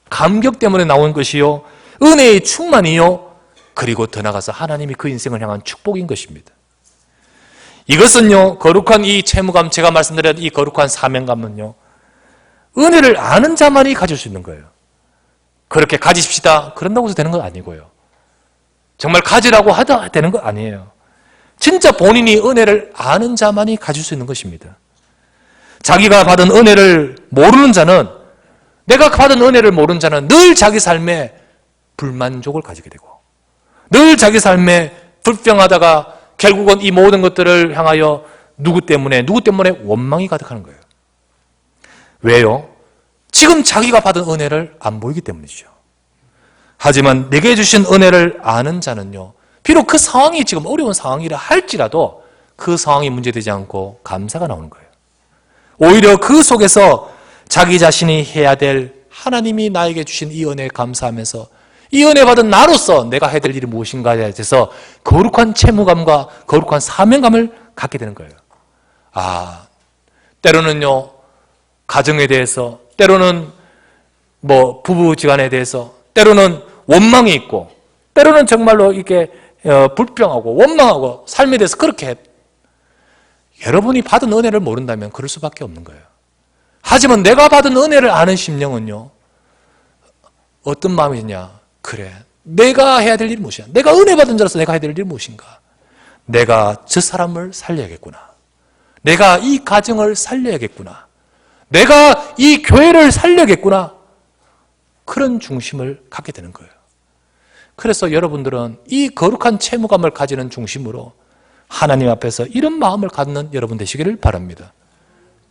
감격 때문에 나온 것이요, 은혜의 충만이요, 그리고 더 나아가서 하나님이 그 인생을 향한 축복인 것입니다. 이것은요, 거룩한 이 채무감, 제가 말씀드린 이 거룩한 사명감은요, 은혜를 아는 자만이 가질 수 있는 거예요. 그렇게 가지십시다, 그런다고 해서 되는 건 아니고요. 정말 가지라고 하다 되는 거 아니에요. 진짜 본인이 은혜를 아는 자만이 가질 수 있는 것입니다. 자기가 받은 은혜를 모르는 자는, 내가 받은 은혜를 모르는 자는 늘 자기 삶에 불만족을 가지게 되고 늘 자기 삶에 불평하다가 결국은 이 모든 것들을 향하여 누구 때문에 원망이 가득하는 거예요. 왜요? 지금 자기가 받은 은혜를 안 보이기 때문이죠. 하지만 내게 주신 은혜를 아는 자는요, 비록 그 상황이 지금 어려운 상황이라 할지라도 그 상황이 문제되지 않고 감사가 나오는 거예요. 오히려 그 속에서 자기 자신이 해야 될, 하나님이 나에게 주신 이 은혜에 감사하면서 이 은혜 받은 나로서 내가 해야 될 일이 무엇인가에 대해서 거룩한 채무감과 거룩한 사명감을 갖게 되는 거예요. 때로는요, 가정에 대해서, 때로는 부부지간에 대해서, 때로는 원망이 있고, 때로는 정말로 이렇게 불평하고 원망하고 삶에 대해서 그렇게, 여러분이 받은 은혜를 모른다면 그럴 수밖에 없는 거예요. 하지만 내가 받은 은혜를 아는 심령은요, 어떤 마음이냐? 그래, 내가 해야 될 일이 무엇이야? 내가 은혜 받은 자로서 내가 해야 될 일이 무엇인가? 내가 저 사람을 살려야겠구나. 내가 이 가정을 살려야겠구나. 내가 이 교회를 살려야겠구나. 그런 중심을 갖게 되는 거예요. 그래서 여러분들은 이 거룩한 채무감을 가지는 중심으로 하나님 앞에서 이런 마음을 갖는 여러분 되시기를 바랍니다.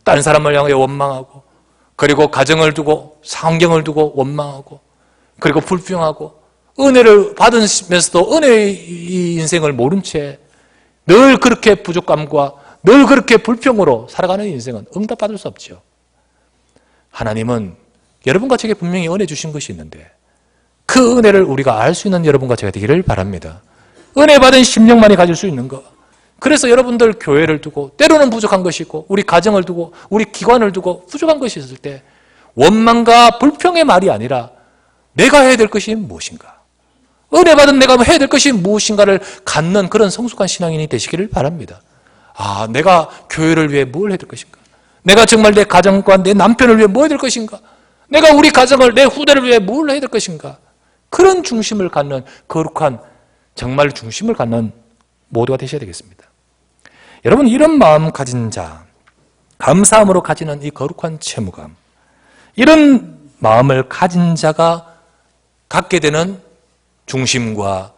다른 사람을 향해 원망하고, 그리고 가정을 두고 상경을 두고 원망하고, 그리고 불평하고, 은혜를 받으면서도 은혜의 인생을 모른 채 늘 그렇게 부족감과 늘 그렇게 불평으로 살아가는 인생은 응답받을 수 없죠. 하나님은 여러분과 제게 분명히 은혜 주신 것이 있는데 그 은혜를 우리가 알 수 있는 여러분과 제가 되기를 바랍니다. 은혜 받은 심령만이 가질 수 있는 것. 그래서 여러분들 교회를 두고 때로는 부족한 것이 있고, 우리 가정을 두고 우리 기관을 두고 부족한 것이 있을 때 원망과 불평의 말이 아니라 내가 해야 될 것이 무엇인가, 은혜 받은 내가 해야 될 것이 무엇인가를 갖는 그런 성숙한 신앙인이 되시기를 바랍니다. 내가 교회를 위해 뭘 해야 될 것인가, 내가 정말 내 가정과 내 남편을 위해 뭐 해야 될 것인가, 내가 우리 가정을, 내 후대를 위해 뭘 해야 될 것인가, 그런 중심을 갖는 거룩한, 정말 중심을 갖는 모두가 되셔야 되겠습니다. 여러분, 이런 마음 가진 자, 감사함으로 가지는 이 거룩한 채무감, 이런 마음을 가진 자가 갖게 되는 중심과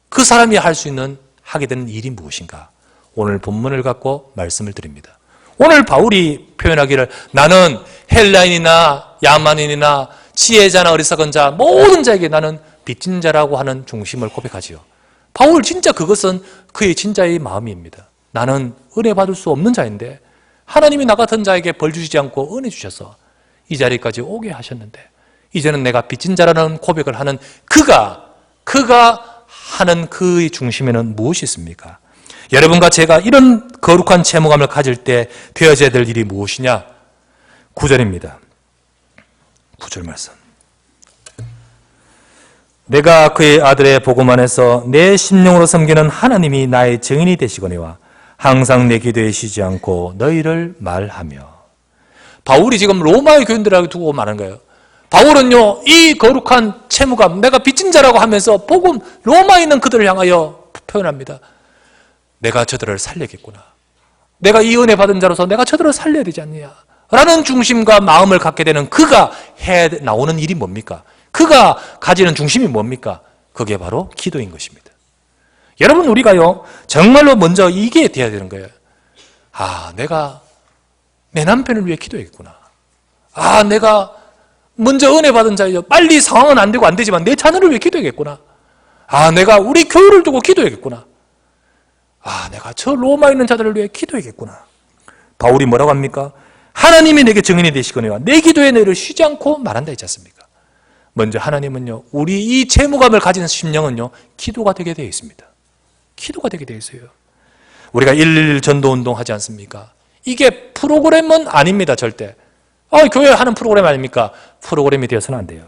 그 사람이 할 수 있는, 하게 되는 일이 무엇인가, 오늘 본문을 갖고 말씀을 드립니다. 오늘 바울이 표현하기를 나는 헬라인이나 야만인이나 지혜자나 어리석은 자 모든 자에게 나는 빚진 자라고 하는 중심을 고백하지요. 바울 진짜 그것은 그의 진짜의 마음입니다. 나는 은혜 받을 수 없는 자인데 하나님이 나 같은 자에게 벌 주시지 않고 은혜 주셔서 이 자리까지 오게 하셨는데 이제는 내가 빚진 자라는 고백을 하는 그가 하는 그의 중심에는 무엇이 있습니까? 여러분과 제가 이런 거룩한 채무감을 가질 때 되어져야 될 일이 무엇이냐? 9절입니다. 9절 말씀. 내가 그의 아들의 복음 안에서 내 심령으로 섬기는 하나님이 나의 증인이 되시거니와 항상 내 기도에 쉬지 않고 너희를 말하며. 바울이 지금 로마의 교인들에게 두고 말하는 거예요. 바울은요, 이 거룩한 채무감, 내가 빚진 자라고 하면서 복음, 로마에 있는 그들을 향하여 표현합니다. 내가 저들을 살려야겠구나. 내가 이 은혜 받은 자로서 내가 저들을 살려야 되지 않느냐 라는 중심과 마음을 갖게 되는 그가 나오는 일이 뭡니까? 그가 가지는 중심이 뭡니까? 그게 바로 기도인 것입니다. 여러분, 우리가요 정말로 먼저 이게 돼야 되는 거예요. 내가 내 남편을 위해 기도해야겠구나. 내가 먼저 은혜 받은 자예요. 빨리 상황은 안 되고 안 되지만 내 자녀를 위해 기도해야겠구나. 내가 우리 교회를 두고 기도해야겠구나. 내가 저 로마에 있는 자들을 위해 기도해야겠구나. 바울이 뭐라고 합니까? 하나님이 내게 증인이 되시거니와 내 기도에 너희를 쉬지 않고 말한다 했지 않습니까? 먼저 하나님은요, 우리 이 채무감을 가진 심령은요, 기도가 되게 되어 있습니다. 기도가 되게 되어 있어요. 우리가 111 전도운동 하지 않습니까? 이게 프로그램은 아닙니다, 절대. 교회 하는 프로그램 아닙니까? 프로그램이 되어서는 안 돼요.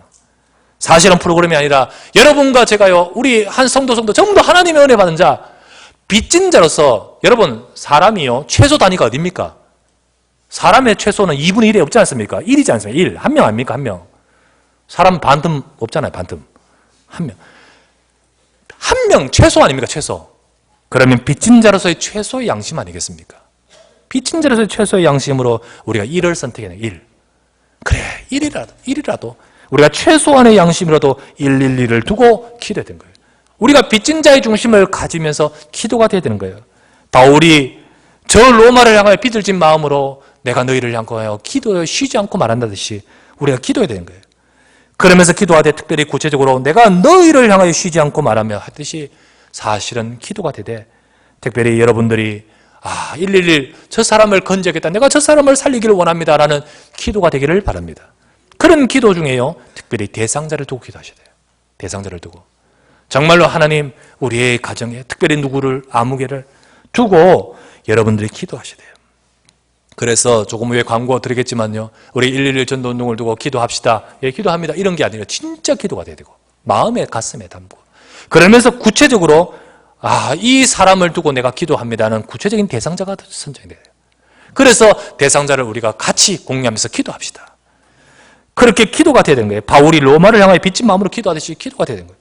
사실은 프로그램이 아니라 여러분과 제가요, 우리 한 성도 전부 다 하나님의 은혜 받은 자, 빚진 자로서, 여러분, 사람이요, 최소 단위가 어딥니까? 사람의 최소는 2분의 1이 없지 않습니까? 1이지 않습니까? 1. 한 명 아닙니까? 한 명. 사람 반틈 없잖아요, 반틈. 한 명. 한 명 최소 아닙니까? 최소. 그러면 빚진 자로서의 최소의 양심 아니겠습니까? 빚진 자로서의 최소의 양심으로 우리가 1을 선택해야 돼요. 1. 그래, 1이라도 우리가 최소한의 양심이라도 112를 두고 기도해야 되는 거예요. 우리가 빚진 자의 중심을 가지면서 기도가 돼야 되는 거예요. 바울이 저 로마를 향하여 빚을 진 마음으로 내가 너희를 향하여 기도해 쉬지 않고 말한다듯이 우리가 기도해야 되는 거예요. 그러면서 기도하되 특별히 구체적으로 내가 너희를 향하여 쉬지 않고 말하며 하듯이 사실은 기도가 되되 특별히 여러분들이 111 저 사람을 건져야겠다. 내가 저 사람을 살리기를 원합니다. 라는 기도가 되기를 바랍니다. 그런 기도 중에요. 특별히 대상자를 두고 기도하셔야 돼요. 대상자를 두고. 정말로 하나님 우리의 가정에 특별히 누구를 아무개를 두고 여러분들이 기도하셔야 돼요. 그래서 조금 후에 광고 드리겠지만요. 우리 111 전도운동을 두고 기도합시다. 예, 기도합니다. 이런 게 아니라 진짜 기도가 돼야 되고 마음에 가슴에 담고 그러면서 구체적으로 이 사람을 두고 내가 기도합니다는 구체적인 대상자가 선정이 돼요. 그래서 대상자를 우리가 같이 공유하면서 기도합시다. 그렇게 기도가 돼야 되는 거예요. 바울이 로마를 향하여 빚진 마음으로 기도하듯이 기도가 돼야 되는 거예요.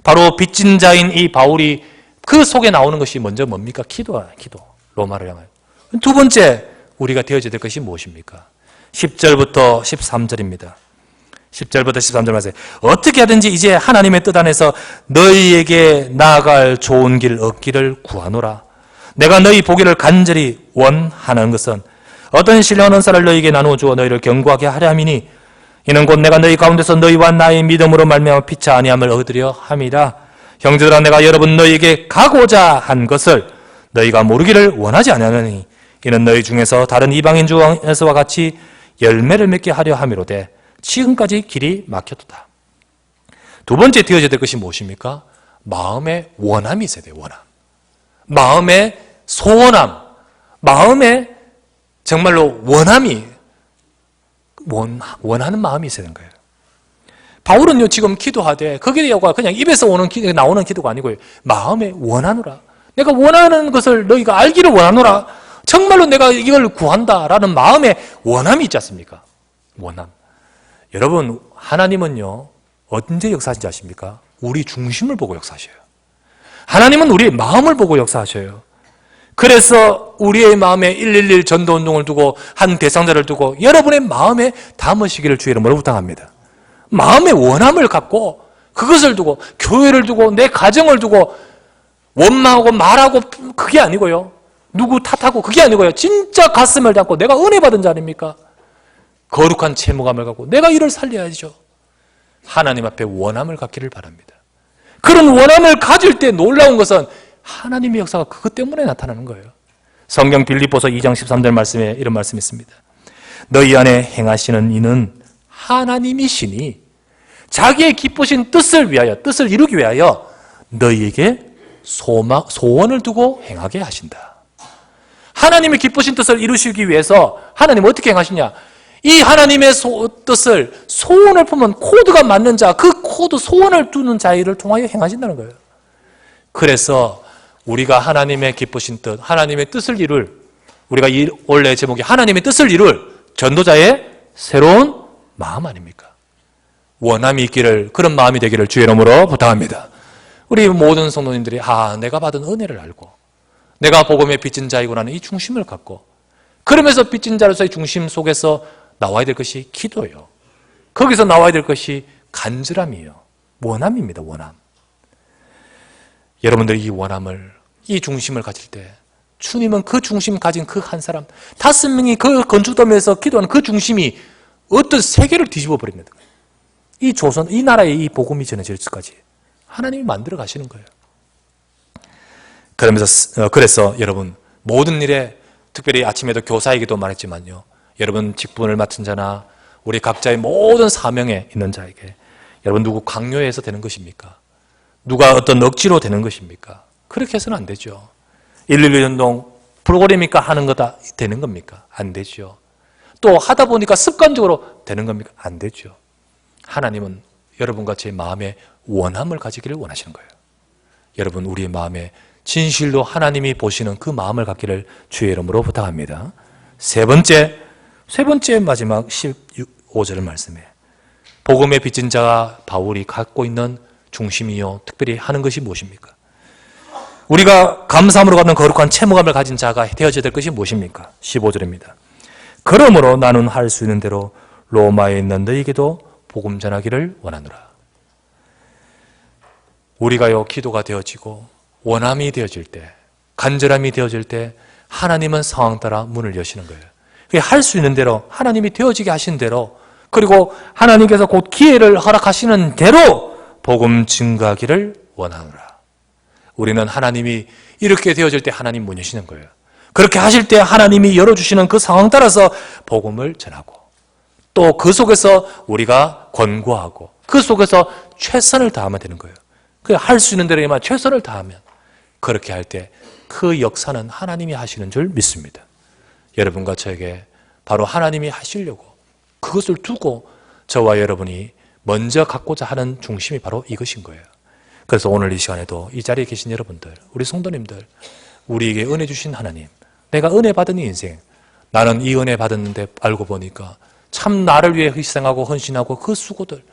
바로 빚진 자인 이 바울이 그 속에 나오는 것이 먼저 뭡니까? 기도. 로마를 향하여. 두 번째 우리가 되어져야 될 것이 무엇입니까? 10절부터 13절입니다. 10절부터 13절 말씀. 어떻게 하든지 이제 하나님의 뜻 안에서 너희에게 나아갈 좋은 길 얻기를 구하노라. 내가 너희 보기를 간절히 원하는 것은 어떤 신령한 은사를 너희에게 나누어 주어 너희를 견고하게 하려 함이니 이는 곧 내가 너희 가운데서 너희와 나의 믿음으로 말미암아 피차 아니함을 얻으려 함이라. 형제들아, 내가 여러분 너희에게 가고자 한 것을 너희가 모르기를 원하지 아니하느니 이는 너희 중에서 다른 이방인 중에서와 같이 열매를 맺게 하려 함이로되 지금까지 길이 막혔도다. 두 번째 되어져야 될 것이 무엇입니까? 마음의 원함이 있어야 돼요. 원함. 마음의 소원함. 마음의 정말로 원함이 원하는 마음이 있어야 되는 거예요. 바울은요 지금 기도하되 그게 그냥 입에서 나오는 기도가 아니고요. 마음에 원하노라. 내가 원하는 것을 너희가 알기를 원하노라. 정말로 내가 이걸 구한다라는 마음의 원함이 있지 않습니까? 원함. 여러분, 하나님은요 언제 역사하신지 아십니까? 우리 중심을 보고 역사하셔요. 하나님은 우리의 마음을 보고 역사하셔요. 그래서 우리의 마음에 111 전도운동을 두고 한 대상자를 두고 여러분의 마음에 담으시기를 주의 이름으로 부탁합니다. 마음의 원함을 갖고 그것을 두고 교회를 두고 내 가정을 두고 원망하고 말하고 그게 아니고요. 누구 탓하고 그게 아니고요. 진짜 가슴을 담고 내가 은혜 받은 자 아닙니까? 거룩한 채무감을 갖고 내가 이를 살려야죠. 하나님 앞에 원함을 갖기를 바랍니다. 그런 원함을 가질 때 놀라운 것은 하나님의 역사가 그것 때문에 나타나는 거예요. 성경 빌립보서 2장 13절 말씀에 이런 말씀이 있습니다. 너희 안에 행하시는 이는 하나님이시니 자기의 기쁘신 뜻을 이루기 위하여 너희에게 소원을 두고 행하게 하신다. 하나님의 기쁘신 뜻을 이루시기 위해서 하나님 어떻게 행하시냐? 이 하나님의 뜻을 소원을 품은 코드가 맞는 자, 그 코드 소원을 두는 자를 통하여 행하신다는 거예요. 그래서 우리가 하나님의 기쁘신 뜻, 하나님의 뜻을 이룰, 우리가 원래 제목이 하나님의 뜻을 이룰 전도자의 새로운 마음 아닙니까? 원함이 있기를, 그런 마음이 되기를 주의 이름으로 부탁합니다. 우리 모든 성도님들이 내가 받은 은혜를 알고 내가 복음의 빚진 자이구나는 이 중심을 갖고, 그러면서 빚진 자로서의 중심 속에서 나와야 될 것이 기도예요. 거기서 나와야 될 것이 간절함이에요. 원함입니다. 원함. 여러분들이 이 원함을, 이 중심을 가질 때 주님은 그 중심 가진 그 한 사람, 5명이 그 건축더미에서 기도하는 그 중심이 어떤 세계를 뒤집어 버립니다. 이 조선, 이 나라에 이 복음이 전해질 때까지 하나님이 만들어 가시는 거예요. 그래서 여러분, 모든 일에, 특별히 아침에도 교사에게도 말했지만요, 여러분 직분을 맡은 자나 우리 각자의 모든 사명에 있는 자에게 여러분 누구 강요해서 되는 것입니까? 누가 어떤 억지로 되는 것입니까? 그렇게 해서는 안 되죠. 112 운동 프로그램이니까 하는 거다 되는 겁니까? 안 되죠. 또 하다 보니까 습관적으로 되는 겁니까? 안 되죠. 하나님은 여러분과 제 마음에 원함을 가지기를 원하시는 거예요. 여러분, 우리의 마음에 진실로 하나님이 보시는 그 마음을 갖기를 주의 이름으로 부탁합니다. 세 번째 마지막 15절 말씀에 복음의 빚진 자가 바울이 갖고 있는 중심이요 특별히 하는 것이 무엇입니까? 우리가 감사함으로 갖는 거룩한 채무감을 가진 자가 되어져야 될 것이 무엇입니까? 15절입니다. 그러므로 나는 할 수 있는 대로 로마에 있는 너희에게도 복음 전하기를 원하노라. 우리가요 기도가 되어지고 원함이 되어질 때, 간절함이 되어질 때 하나님은 상황 따라 문을 여시는 거예요. 할 수 있는 대로, 하나님이 되어지게 하신 대로, 그리고 하나님께서 곧 기회를 허락하시는 대로 복음 증거하기를 원하노라. 우리는 하나님이 이렇게 되어질 때 하나님 문 여시는 거예요. 그렇게 하실 때 하나님이 열어주시는 그 상황 따라서 복음을 전하고, 또 그 속에서 우리가 권고하고, 그 속에서 최선을 다하면 되는 거예요. 할 수 있는 대로만 최선을 다하면, 그렇게 할 때 그 역사는 하나님이 하시는 줄 믿습니다. 여러분과 저에게 바로 하나님이 하시려고 그것을 두고 저와 여러분이 먼저 갖고자 하는 중심이 바로 이것인 거예요. 그래서 오늘 이 시간에도 이 자리에 계신 여러분들, 우리 성도님들, 우리에게 은혜 주신 하나님, 내가 은혜 받은 이 인생, 나는 이 은혜 받았는데 알고 보니까 참 나를 위해 희생하고 헌신하고 그 수고들,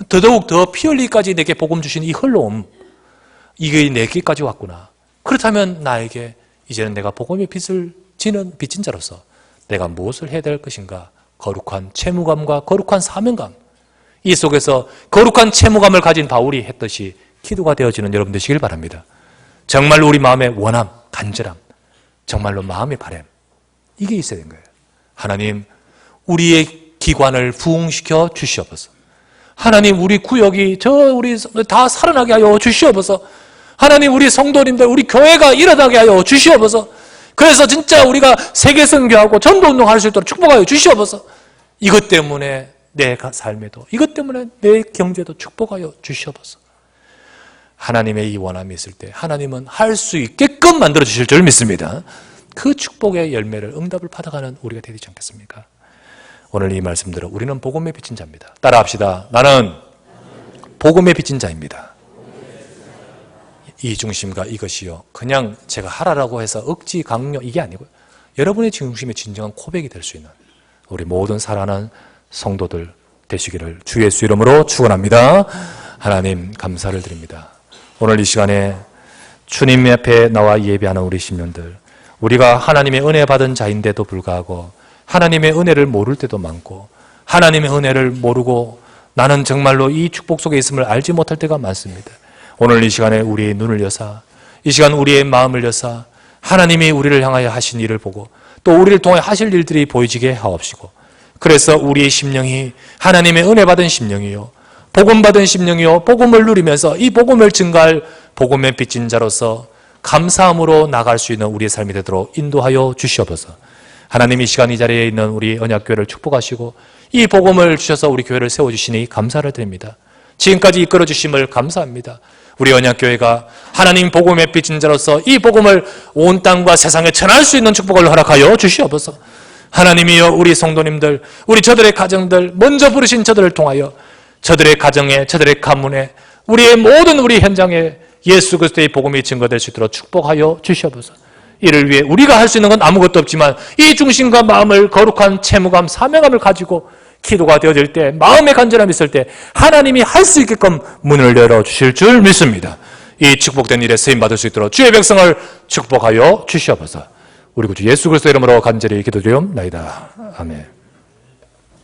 더더욱 더 피 흘리기까지 내게 복음 주신 이 흘러옴, 이게 내게까지 왔구나. 그렇다면 나에게 이제는 내가 복음의 빚을 지는 빚진 자로서 내가 무엇을 해야 될 것인가? 거룩한 채무감과 거룩한 사명감, 이 속에서 거룩한 채무감을 가진 바울이 했듯이 기도가 되어지는 여러분 되시길 바랍니다. 정말로 우리 마음의 원함, 간절함, 정말로 마음의 바람, 이게 있어야 되는 거예요. 하나님, 우리의 기관을 부흥시켜 주시옵소서. 하나님, 우리 구역이 우리 다 살아나게 하여 주시옵소서. 하나님, 우리 성도님들, 우리 교회가 일어나게 하여 주시옵소서. 그래서 진짜 우리가 세계 선교하고 전도 운동할 수 있도록 축복하여 주시옵소서. 이것 때문에 내 삶에도, 이것 때문에 내 경제도 축복하여 주시옵소서. 하나님의 이 원함이 있을 때 하나님은 할 수 있게끔 만들어 주실 줄 믿습니다. 그 축복의 열매를, 응답을 받아가는 우리가 되지 않겠습니까? 오늘 이 말씀대로 우리는 복음의 빚진 자입니다. 따라합시다. 나는 복음의 빚진 자입니다. 이 중심과 이것이요, 그냥 제가 하라라고 해서 억지, 강요, 이게 아니고요, 여러분의 중심의 진정한 고백이 될 수 있는 우리 모든 사랑하는 성도들 되시기를 주 예수 이름으로 축원합니다. 하나님 감사를 드립니다. 오늘 이 시간에 주님 앞에 나와 예배하는 우리 신령들, 우리가 하나님의 은혜 받은 자인데도 불구하고 하나님의 은혜를 모를 때도 많고, 하나님의 은혜를 모르고 나는 정말로 이 축복 속에 있음을 알지 못할 때가 많습니다. 오늘 이 시간에 우리의 눈을 여사, 이 시간 우리의 마음을 여사 하나님이 우리를 향하여 하신 일을 보고 또 우리를 통해 하실 일들이 보여지게 하옵시고, 그래서 우리의 심령이 하나님의 은혜 받은 심령이요 복음 받은 심령이요 복음을 누리면서 이 복음을 증가할 복음의 빚진 자로서 감사함으로 나갈 수 있는 우리의 삶이 되도록 인도하여 주시옵소서. 하나님 이 시간 이 자리에 있는 우리 언약교회를 축복하시고 이 복음을 주셔서 우리 교회를 세워주시니 감사를 드립니다. 지금까지 이끌어 주심을 감사합니다. 우리 언약교회가 하나님 복음의 빚진 자로서 이 복음을 온 땅과 세상에 전할 수 있는 축복을 허락하여 주시옵소서. 하나님이여 우리 성도님들, 우리 저들의 가정들, 먼저 부르신 저들을 통하여 저들의 가정에, 저들의 가문에, 우리의 모든 우리 현장에 예수 그리스도의 복음이 증거될 수 있도록 축복하여 주시옵소서. 이를 위해 우리가 할 수 있는 건 아무것도 없지만 이 중심과 마음을 거룩한 채무감, 사명감을 가지고 기도가 되어질 때, 마음의 간절함이 있을 때 하나님이 할 수 있게끔 문을 열어주실 줄 믿습니다. 이 축복된 일에 쓰임받을 수 있도록 주의 백성을 축복하여 주시옵소서. 우리 구주 예수 그리스도 이름으로 간절히 기도드리옵나이다. 아멘.